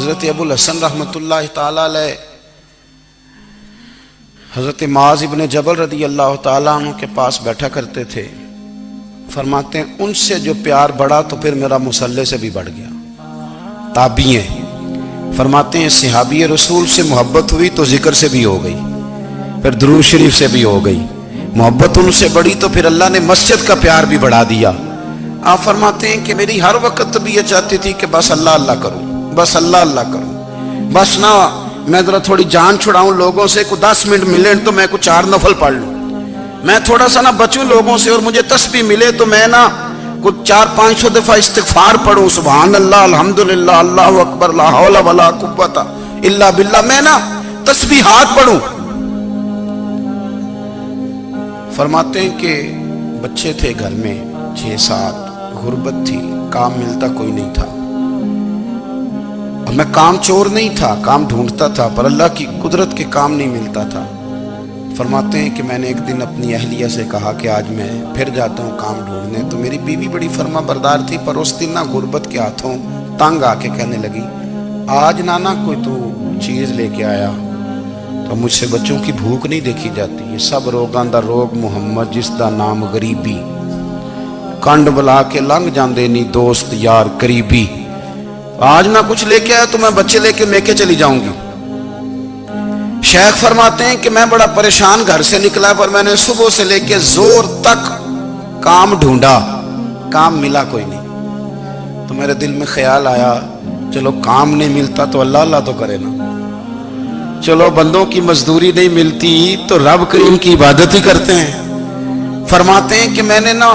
حضرت ابو الحسن رحمتullah تعالیٰ علیہ حضرت معاذ ابن جبل رضی اللہ تعالیٰ عنہ کے پاس بیٹھا کرتے تھے. فرماتے ہیں ان سے جو پیار بڑھا تو پھر میرا مصلی سے بھی بڑھ گیا. تابعی ہیں. فرماتے ہیں صحابی رسول سے محبت ہوئی تو ذکر سے بھی ہو گئی, پھر درود شریف سے بھی ہو گئی. محبت ان سے بڑھی تو پھر اللہ نے مسجد کا پیار بھی بڑھا دیا. آپ فرماتے ہیں کہ میری ہر وقت طبیعت چاہتی تھی کہ بس اللہ اللہ کروں, بس اللہ اللہ کروں, بس نہ میں ذرا تھوڑی جان چھڑاؤں لوگوں سے, کو 10 منٹ ملے تو میں کچھ 4 نفل پڑھ لوں, میں تھوڑا سا نہ بچوں لوگوں سے, اور مجھے تسبیح ملے تو میں نہ کچھ 400-500 دفعہ استغفار پڑھوں, سبحان اللہ الحمدللہ اللہ اکبر لا حول ولا قوت الا باللہ, میں نہ تسبیحات پڑھوں. فرماتے ہیں کہ بچے تھے گھر میں 6-7, غربت تھی, کام ملتا کوئی نہیں تھا, اور میں کام چور نہیں تھا, کام ڈھونڈتا تھا, پر اللہ کی قدرت کے کام نہیں ملتا تھا. فرماتے ہیں کہ میں نے ایک دن اپنی اہلیہ سے کہا کہ آج میں پھر جاتا ہوں کام ڈھونڈنے. تو میری بیوی بڑی فرما بردار تھی, پر اس دن نہ غربت کے ہاتھوں تنگ آ کے کہنے لگی آج نانا کوئی تو چیز لے کے آیا, تو مجھ سے بچوں کی بھوک نہیں دیکھی جاتی. یہ سب روگاں دا روگ محمد جس دا نام غریبی, کنڈ بلا کے لنگ جاندے نہیں دوست یار قریبی. آج نہ کچھ لے کے آیا تو میں بچے لے کے میکے چلی جاؤں گی. شیخ فرماتے ہیں کہ میں بڑا پریشان گھر سے نکلا, پر میں نے صبح سے لے کے زور تک کام ڈھونڈا, کام ملا کوئی نہیں. تو میرے دل میں خیال آیا چلو کام نہیں ملتا تو اللہ اللہ تو کرے نا, چلو بندوں کی مزدوری نہیں ملتی تو رب کریم کی عبادت ہی کرتے ہیں. فرماتے ہیں کہ میں نے نا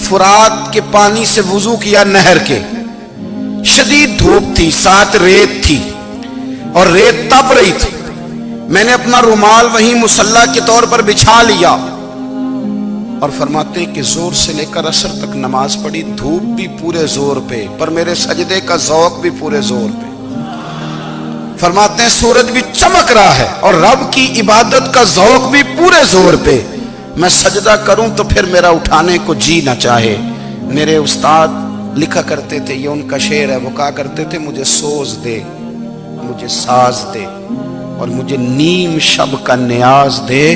فرات کے پانی سے وضو کیا نہر کے, شدید دھوپ تھی, ساتھ ریت تھی اور ریت تپ رہی تھی. میں نے اپنا رومال وہیں مصلی کے طور پر بچھا لیا, اور فرماتے ہیں کہ زور سے لے کر عصر تک نماز پڑھی. دھوپ بھی پورے زور پہ, پر میرے سجدے کا ذوق بھی پورے زور پہ. فرماتے ہیں سورج بھی چمک رہا ہے اور رب کی عبادت کا ذوق بھی پورے زور پہ. میں سجدہ کروں تو پھر میرا اٹھانے کو جی نہ چاہے. میرے استاد لکھا کرتے تھے, یہ ان کا شعر ہے, وہ کہا کرتے تھے مجھے سوز دے, مجھے ساز دے, اور مجھے نیم شب کا نیاز دے,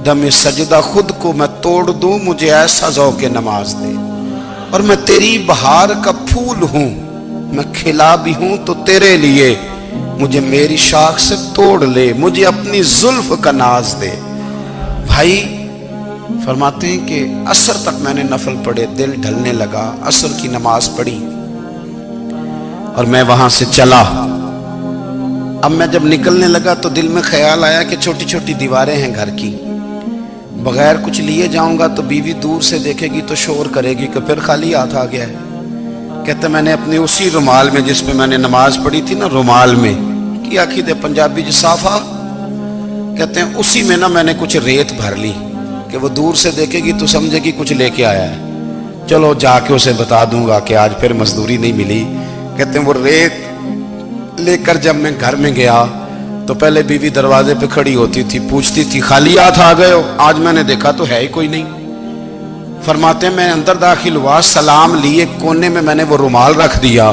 دم سجدہ خود کو میں توڑ دوں, مجھے ایسا ذوق نماز دے. اور میں تیری بہار کا پھول ہوں, میں کھلا بھی ہوں تو تیرے لیے, مجھے میری شاخ سے توڑ لے, مجھے اپنی زلف کا ناز دے. بھائی فرماتے ہیں کہ عصر تک میں نے نفل پڑھے, دل ڈھلنے لگا, عصر کی نماز پڑھی اور میں وہاں سے چلا. اب میں جب نکلنے لگا تو دل میں خیال آیا کہ چھوٹی چھوٹی دیواریں ہیں گھر کی, بغیر کچھ لیے جاؤں گا تو بیوی دور سے دیکھے گی تو شور کرے گی کہ پھر خالی ہاتھ آ گیا ہے. کہتے میں نے اپنے اسی رومال میں جس میں میں نے نماز پڑھی تھی نا, رومال میں کی آخی دے پنجابی جسافہ کہتے ہیں, اسی میں نا میں نے کچھ ریت بھر لی کہ وہ دور سے دیکھے گی تو سمجھے گی کچھ لے کے آیا ہے, چلو جا کے اسے بتا دوں گا کہ آج پھر مزدوری نہیں ملی. کہتے ہیں وہ ریت لے کر جب میں گھر میں گیا تو پہلے بیوی دروازے پہ کھڑی ہوتی تھی, پوچھتی تھی خالی ہاتھ آ گئے ہو؟ آج میں نے دیکھا تو ہے ہی کوئی نہیں. فرماتے ہیں میں اندر داخل ہوا, سلام لیے, کونے میں میں نے وہ رومال رکھ دیا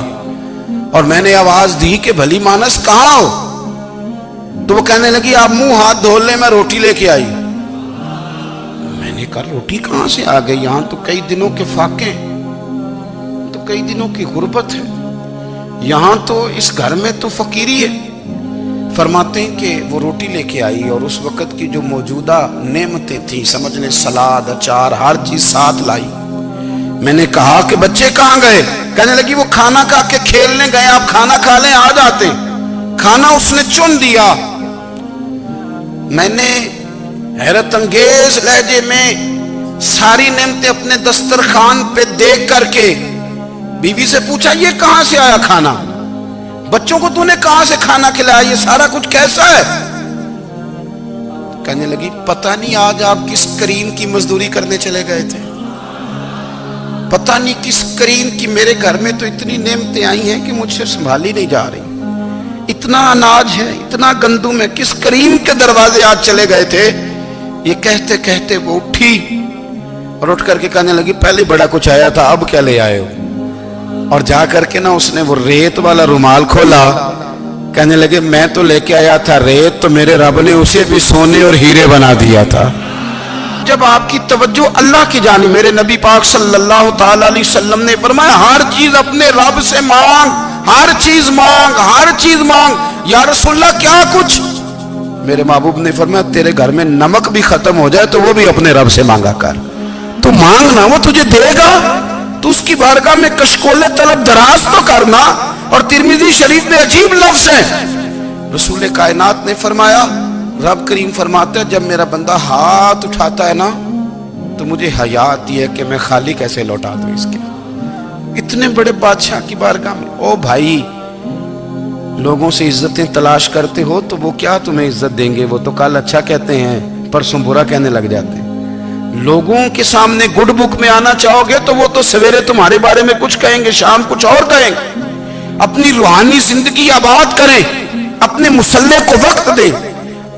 اور میں نے آواز دی کہ بھلی مانس کہاں ہو؟ تو وہ کہنے لگی آپ منہ ہاتھ دھو لیں, میں روٹی لے کے آئی. میں نے کہا روٹی کہاں سے آ گئی؟ یہاں تو کئی دنوں کے فاقے, تو کئی دنوں کی غربت ہے, یہاں تو اس گھر میں تو فقیری ہے. فرماتے ہیں کہ وہ روٹی لے کے آئی اور اس وقت کی جو موجودہ نعمتیں تھیں, سمجھ لیں سلاد اچار ہر چیز ساتھ لائی. میں نے کہا کہ بچے کہاں گئے؟ کہنے لگی وہ کھانا کھا کے کھیلنے گئے, آپ کھانا کھا لیں آ جاتے. کھانا اس نے چن دیا. میں نے حیرت انگیز لہجے میں ساری نعمتیں اپنے دسترخوان پہ دیکھ کر کے بیوی سے پوچھا یہ کہاں سے آیا کھانا؟ بچوں کو تو نے کہاں سے کھانا کھلایا؟ یہ سارا کچھ کیسا ہے؟ کہنے لگی پتہ نہیں آج آپ کس کریم کی مزدوری کرنے چلے گئے تھے, پتہ نہیں کس کریم کی. میرے گھر میں تو اتنی نعمتیں آئی ہیں کہ مجھ سے سنبھالی نہیں جا رہی, اتنا اناج ہے, اتنا گندم ہے, کس کریم کے دروازے آج چلے گئے تھے؟ یہ کہتے کہتے وہ اٹھی اور اٹھ کر کے کہنے لگی پہلے بڑا کچھ آیا تھا, اب کیا لے آئے ہو؟ اور جا کر کے نا اس نے وہ ریت والا رومال کھولا کہنے لگے میں تو لے کے آیا تھا ریت، تو میرے رب نے اسے بھی سونے اور ہیرے بنا دیا تھا۔ جب آپ کی توجہ اللہ کی جانب، میرے نبی پاک صلی اللہ تعالی علیہ وسلم نے فرمایا ہر چیز اپنے رب سے مانگ، ہر چیز مانگ، ہر چیز مانگ۔ یا رسول اللہ کیا کچھ؟ میرے محبوب نے فرمایا تیرے گھر میں نمک بھی ختم ہو جائے تو وہ بھی اپنے رب سے مانگا کر، تو مانگنا وہ تجھے دے گا، تو اس کی بارگاہ میں کشکول طلب دراز تو کرنا۔ اور ترمذی شریف میں عجیب لفظ ہے، رسول کائنات نے فرمایا، رب کریم فرماتا ہے جب میرا بندہ ہاتھ اٹھاتا ہے نا تو مجھے حیا آتی ہے کہ میں خالی کیسے لوٹا دوں اس کے۔ اتنے بڑے بادشاہ کی بارگاہ میں، او بھائی لوگوں سے عزتیں تلاش کرتے ہو تو وہ کیا تمہیں عزت دیں گے؟ وہ تو کل اچھا کہتے ہیں پرسوں برا کہنے لگ جاتے ہیں۔ لوگوں کے سامنے گڈ بک میں آنا چاہو گے تو وہ تو سویرے تمہارے بارے میں کچھ کہیں گے، شام کچھ اور کہیں گے۔ اپنی روحانی زندگی آباد کریں، اپنے مسلح کو وقت دیں،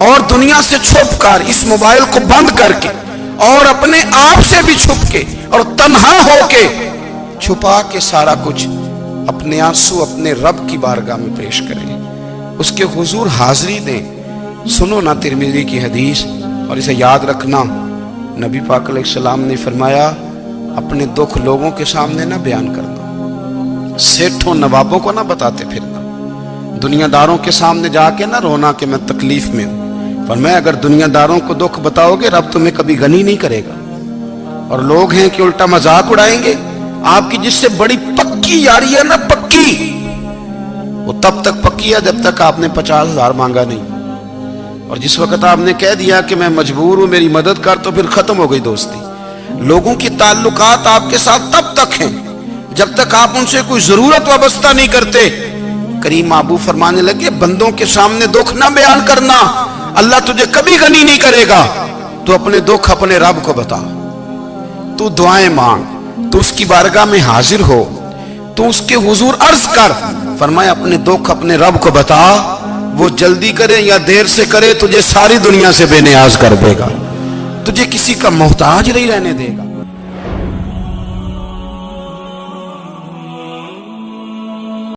اور دنیا سے چھپ کر اس موبائل کو بند کر کے اور اپنے آپ سے بھی چھپ کے اور تنہا ہو کے چھپا کے سارا کچھ اپنے آنسو اپنے رب کی بارگاہ میں پیش کریں، اس کے حضور حاضری دیں۔ سنو نا ترمذی کی حدیث، اور اسے یاد رکھنا، نبی پاک علیہ السلام نے فرمایا اپنے دکھ لوگوں کے سامنے نہ بیان کرنا، سیٹھوں نوابوں کو نہ بتاتے پھرنا، دنیا داروں کے سامنے جا کے نہ رونا کہ میں تکلیف میں ہوں۔ فرمایا اگر دنیا داروں کو دکھ بتاؤ گے رب تمہیں کبھی غنی نہیں کرے گا، اور لوگ ہیں کہ الٹا مذاق اڑائیں گے۔ آپ کی جس سے بڑی پکی یاری ہے نا، پکی، وہ تب تک پکی ہے جب تک آپ نے 50,000 مانگا نہیں، اور جس وقت آپ نے کہہ دیا کہ میں مجبور ہوں میری مدد کر تو پھر ختم ہو گئی دوستی۔ لوگوں کی تعلقات آپ کے ساتھ تب تک ہیں جب تک آپ ان سے کوئی ضرورت وابستہ نہیں کرتے۔ کریم محبوب فرمانے لگے بندوں کے سامنے دکھ نہ بیان کرنا، اللہ تجھے کبھی غنی نہیں کرے گا۔ تو اپنے دکھ اپنے رب کو بتا، تو دعائیں مانگ، تو اس کی بارگاہ میں حاضر ہو، تو اس کے حضور عرض کر۔ فرمایا اپنے دکھ اپنے رب کو بتا، وہ جلدی کرے یا دیر سے کرے تجھے ساری دنیا سے بے نیاز کر دے گا، تجھے کسی کا محتاج نہیں رہنے دے گا۔